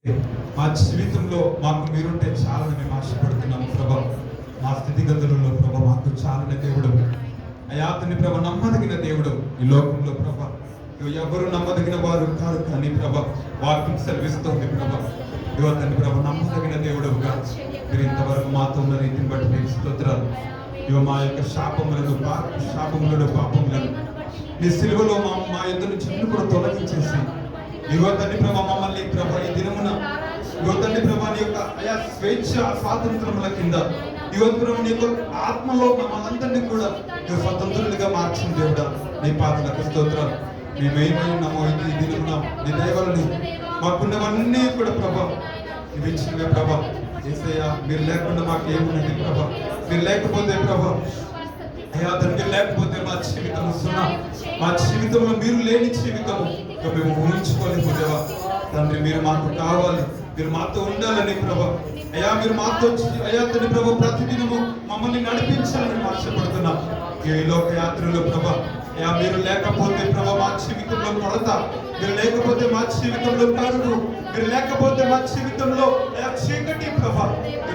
మా జీవితంలో మాకు మీరుంటే చాలని మేము ఆశపడుతున్నాము ప్రభా. మా స్థితిగతులలో ప్రభా మాకు చాలని దేవుడు అయా తండ్రి ప్రభా, నమ్మదగిన దేవుడు. ఈ లోకంలో ప్రభా ఎవరు నమ్మదగిన వారు కాదు, కానీ ప్రభా వాక్యం సెలవిస్తోంది ప్రభా. తండ్రి ప్రభా నమ్మదగిన దేవుడుగా మీరు ఇంతవరకు మాతో ఉన్న రీతిని బట్టి మీకు స్తోత్రాలు. మా యొక్క శాపములను పాపములను నీ సిలువలో మా యుద్ధ నుంచి కూడా తొలగించేసి తండ్రి ప్రభా మమ్మల్ని ప్రభా ఈ దినమున తండ్రి ప్రభా నీ యొక్క అయా స్వేచ్ఛ స్వాతంత్రముల కింద ప్రభా నీ యొక్క ఆత్మలో మమ్మల్ందరినీ కూడా స్వతంత్రులుగా మార్చిన దేవుడా నీ పాదలకు స్తోత్రాలు. మేమేమై ఉన్నామో ఈ దినమున నీ దయవలని మాకున్నవన్నీ కూడా ప్రభా ఇవి ఇచ్చినవే ప్రభా. యేసయ్యా మీరు లేకుండా మాకు ఏమున్నది ప్రభా. మీరు లేకపోతే ప్రభా అయ్యా తండ్రి లేకపోతే మా జీవితం సున్నా. మా జీవితంలో మీరు లేని జీవితము మేము ఊహించుకోలేము దేవా. తండ్రి మీరు మాకు కావాలి, మీరు మాతో ఉండాలని ప్రభా. అయ్యా మీరు మాతో అయ్యా తండ్రి ప్రభా ప్రతిదినము మమ్మల్ని నడిపించాలని ఆశపడుతున్నాం. ఈ లోక యాత్రలో ప్రభా అయ్యా మీరు లేకపోతే ప్రభా మా జీవితంలో కొరత, మీరు లేకపోతే మా జీవితంలో కరువు, మీరు లేకపోతే మా జీవితంలో చీకటి ప్రభా.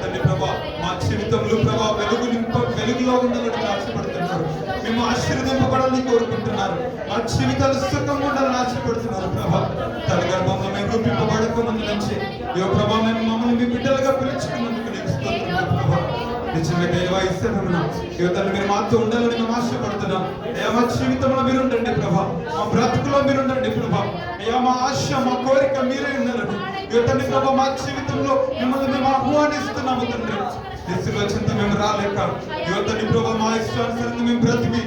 తండ్రి ప్రభా మా జీవితంలో ప్రభా వెలుగులో ఉండాలని ఆశపడుతున్నారు. మేము ఆశీర్వదింపబడాలని కోరుకుంటున్నారు. మా జీవితాలు సుఖంగా ఉండాలని ఆశపడుతున్నారు ప్రభా. తల్లి గర్భంలో మేము రూపింపబడక ముందు నుంచి ప్రభా మేము మమ్మల్ని మీ బిడ్డలుగా పిలుచుకున్నందుకు నీకు స్తోత్రాలు ప్రభా. యువతలు మీరు మాతో ఉండాలని మేము ఆశపడుతున్నాం. అయ్యా మా జీవితంలో మీరు ఉండండి ప్రభా, మా బ్రతుకులో మీరు ఉండండి ప్రభా. అయ్యా మా ఆశ మా కోరిక మీరే ఉండాలని యువతని ప్రభా మా జీవితంలో మిమ్మల్ని మేము ఆహ్వానిస్తున్నాము తండ్రి. దిశలోచింత మేము రాలేక యువతని ప్రభా మా ఇష్టానుసరంగా మేము బ్రతికి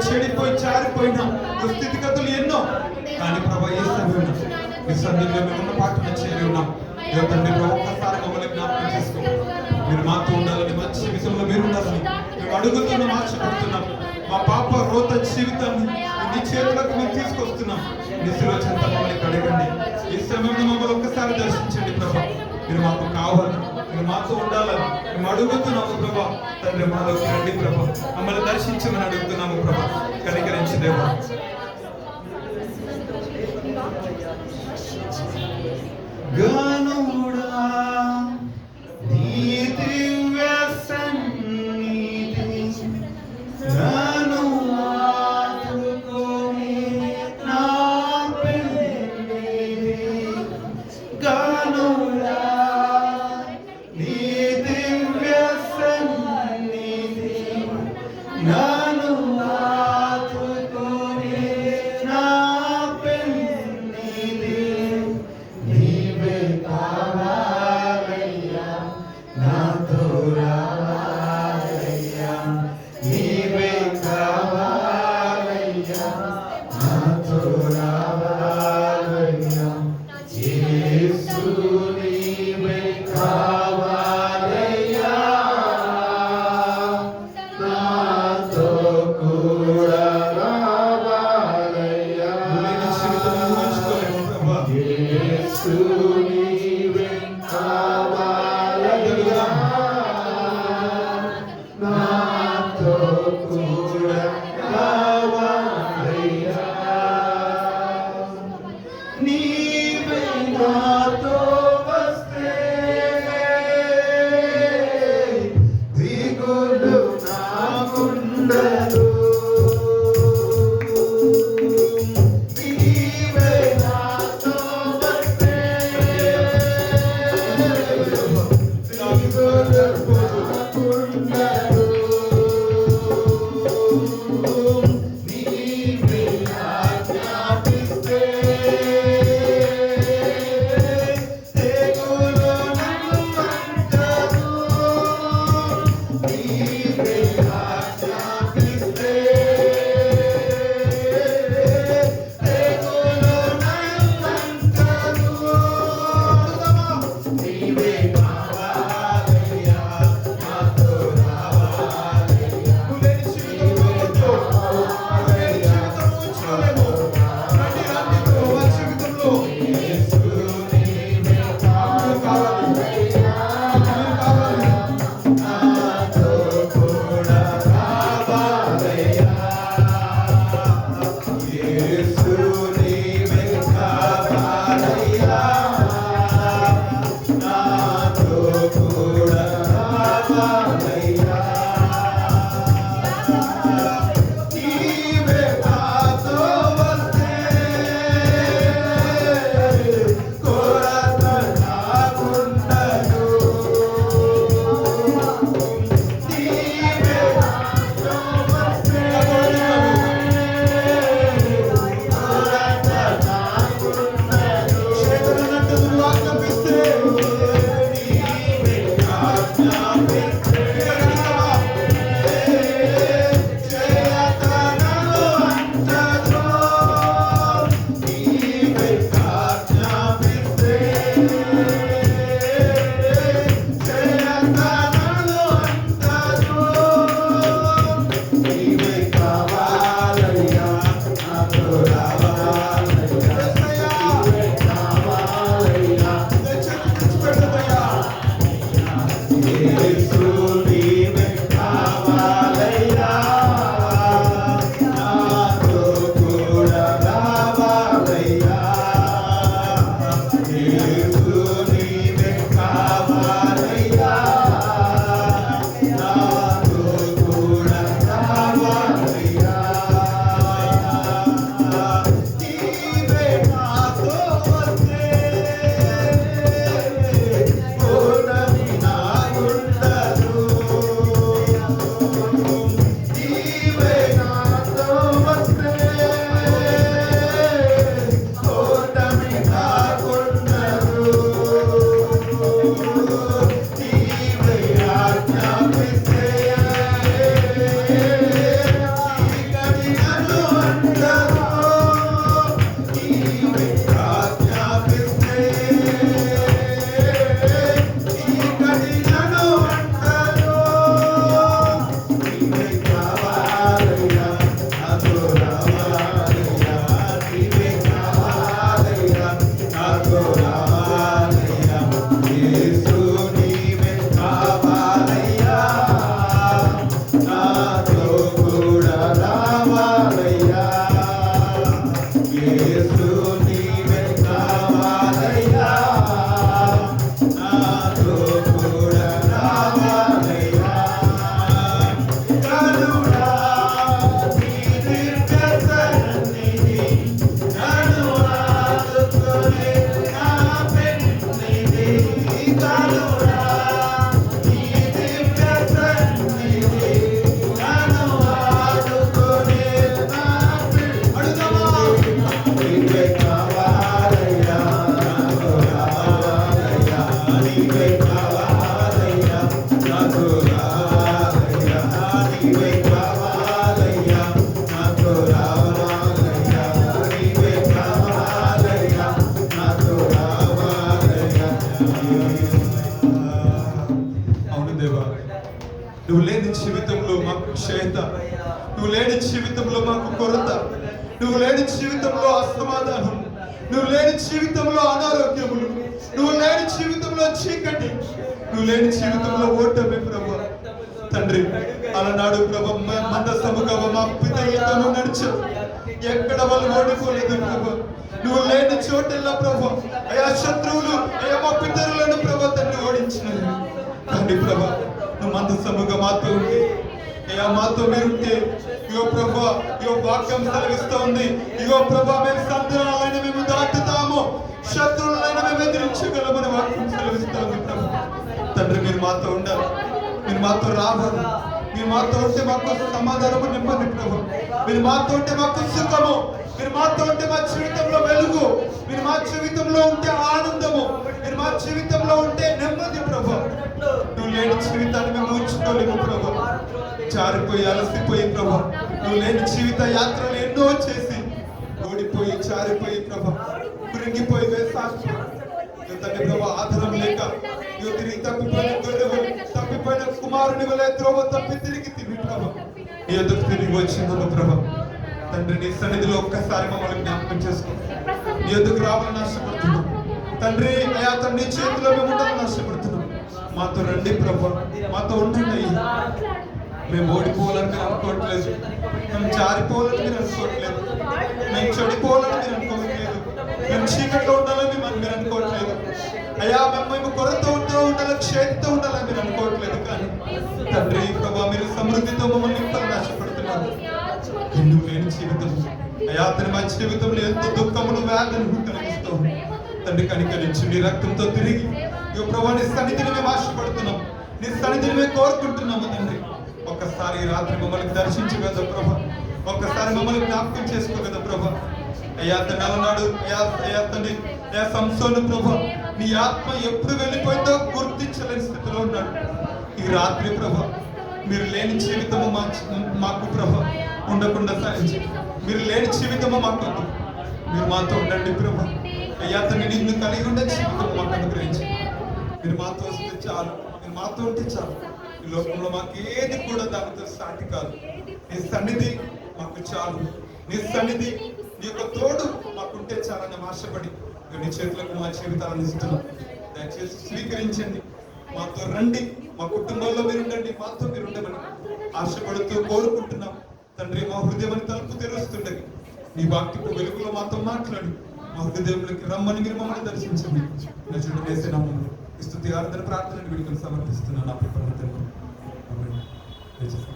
చెడిపోయి చారిపోయిన స్థితిగతులు ఎన్నో, కానీ ప్రభా ఏ సమయం ఈ సందర్భంలో మేము ఉన్న పాటలు చేరి ఉన్నాం. యువతని ప్రభా ఒక్కసారి మమ్మల్ని జ్ఞాపకం చేసుకోండి. మీరు మాతో ఉండాలని, మా జీవితంలో మీరు ఉండాలని మేము అడుగుతున్నాం, ఆశపడుతున్నాం. మా పాప రోత జీవితాన్ని నీ చేతులకు మేము తీసుకొస్తున్నాం. నిశలోచంత మమ్మల్ని కడగండి. ఈ సమయంలో మమ్మల్ని ఒక్కసారి దర్శించండి ప్రభా. మీరు మాకు కావాలి, మీరు మాతో ఉండాలని మేము అడుగుతున్నాము ప్రభా. తండ్రి మాలోకి రండి ప్రభా, మమ్మల్ని దర్శించమని అడుగుతున్నాము ప్రభా. కనికరించి దేవా. నీవే నాతో నువ్వు లేని జీవితంలో మాకు క్షేత, నువ్వు లేని జీవితంలో మాకు కొరత, నువ్వు లేని జీవితంలో అసమాధానం, నువ్వు లేని జీవితంలో అనారోగ్యములు, నువ్వు లేని జీవితంలో చీకటి, నువ్వు లేని జీవితంలో ఓటమి ప్రభు. తండ్రి అలనాడు ప్రభు మందసముగా మా పితరులతో నడిచావు, ఎక్కడ వాళ్ళు ఓడిపోలేదు ప్రభు. నువ్వు లేని చోటల్లో ప్రభు అయా శత్రువులు అయా మా పితరులను ప్రభు తండ్రి ఓడించినది. తండ్రి ప్రభు నువ్వు మందసముగా మాతో ఉంటే అయ్యా మాతో మీరుంటే ఇగో ప్రభు ఇగో వాక్యం సెలవిస్తూ ఉంది, ఇగో ప్రభు మేము సంతానాలైన మేము దాటుతాము, శత్రువులైన మేము ఎదిరించగలమని వాక్యం సెలవిస్తూ ఉంది ప్రభు. తండ్రి మీరు మాతో ఉండాలి, మీరు మాతో రావాలి, మీరు మాతో ఉంటే మాకు సమాధానము నింపండి ప్రభు. మీరు మాతో ఉంటే మాకు సుఖము, మీరు మాతో ఉంటే మా జీవితంలో వెలుగు, మీరు మా జీవితంలో ఉంటే ఆనందము, మీరు మా జీవితంలో ఉంటే నెమ్మది ప్రభు. నువ్వు లేని జీవితాన్ని మేము ఊహించుకోలేము ప్రభు. జారిపోయి అలసిపోయి ప్రభు, నువ్వు లేని జీవిత యాత్రలు ఎన్నో చేసి ఓడిపోయి జారిపోయి ప్రభు, కురింగిపోయి వేసాను తండ్రి ప్రభు. ఆధారం లేక తిరిగి తప్పిపోయిన గొర్రెవు, తప్పిపోయిన కుమారుని వలె త్రోవ తప్పి తిరిగి ప్రభు నీ ఎదుగు తిరిగి వచ్చిందను ప్రభు. తండ్రి నీ సన్నిధిలో ఒక్కసారి మమ్మల్ని జ్ఞాపకం చేసుకో, నీ ఎదుగు రావాలని ఆశపడుతున్నాం తండ్రి. అయా తండ్రి చేతిలో మేము ఉండాలని ఆశపడుతున్నాం. మాతో రండి ప్రభు, మాతో ఉండండి. మేము ఓడిపోవాలని మీరు అనుకోవట్లేదు, మేము జారిపోవాలని మీరు అనుకోవట్లేదు, మేము చెడిపోవాలని మీరు అనుకోవట్లేదు, మేము చీకట్లో ఉండాలని మీరు అనుకోవట్లేదు. అయ్యా మేము కొరతో ఉండాలి, క్షేత్తో ఉండాలని మీరు అనుకోవట్లేదు. కానీ తండ్రి ప్రభా మీరు సమృద్ధితో మమ్మల్ని నింపాలని ఆశపడుతున్నారు. నువ్వు లేని జీవితం అయ్యా తన మా జీవితంలో ఎంతో దుఃఖమును వ్యాధులను కలిగిస్తూ తండ్రి కనికరించి నీ రక్తంతో తిరిగి ఈ ప్రభా నీ సన్నిధిని మేము ఆశపడుతున్నాం, నీ సన్నిధిని మేము కోరుకుంటున్నాము తండ్రి. ఒక్కసారి రాత్రి మమ్మల్ని దర్శించగలదా ప్రభా, ఒక్కసారి మమ్మల్ని జ్ఞాపకం చేసుకోగలదా ప్రభా. అయ్యా తన అలనాడు అయ్యా తండ్రి అయ్యా సంసోను ప్రభా నీ ఆత్మ ఎప్పుడు వెళ్ళిపోయిందో గుర్తించలేని స్థితిలో ఉన్నాడు. ఈ రాత్రి ప్రభా మీరు లేని జీవితము మాకు ప్రభా ఉండకుండా సాధించి, మీరు లేని జీవితము మాకు వద్దు, మీరు మాతో ఉండండి ప్రభా. అయ్యా తండ్రి నిన్ను కలిగి ఉండే జీవితం మాకు అనుగ్రహించి, మీరు మాతో వస్తే చాలు, మీరు మాతో ఉంటే చాలు. ఈ లోకంలో మాకు ఏది కూడా దానితో సాటి కాదు. నీ సన్నిధి మాకు చాలు, నీ సన్నిధి నీ యొక్క తోడు మాకుంటే చాలని ఆశపడి నీ చేతులకు మా జీవితాలను ఇస్తున్నాం. దయచేసి స్వీకరించండి, మాతో రండి, మా కుటుంబంలో మీరు ఉండండి, మాతో మీరు ఉండమని ఆశపడుతూ కోరుకుంటున్నాం తండ్రి. మా హృదయాన్ని తలుపు తెరుస్తుండగా నీ వాక్యపు వెలుగులో మాతో మాట్లాడి మా హృదయంలోకి రమ్మని మీరు మమ్మల్ని దర్శించండి. నచ్చుడు వేసే నామములో స్తుతి ఆరాధన ప్రార్థనలు వీడుకొని సమర్పిస్తున్నాను నా ప్రియ తండ్రి. ఆమేన్. దయచేసి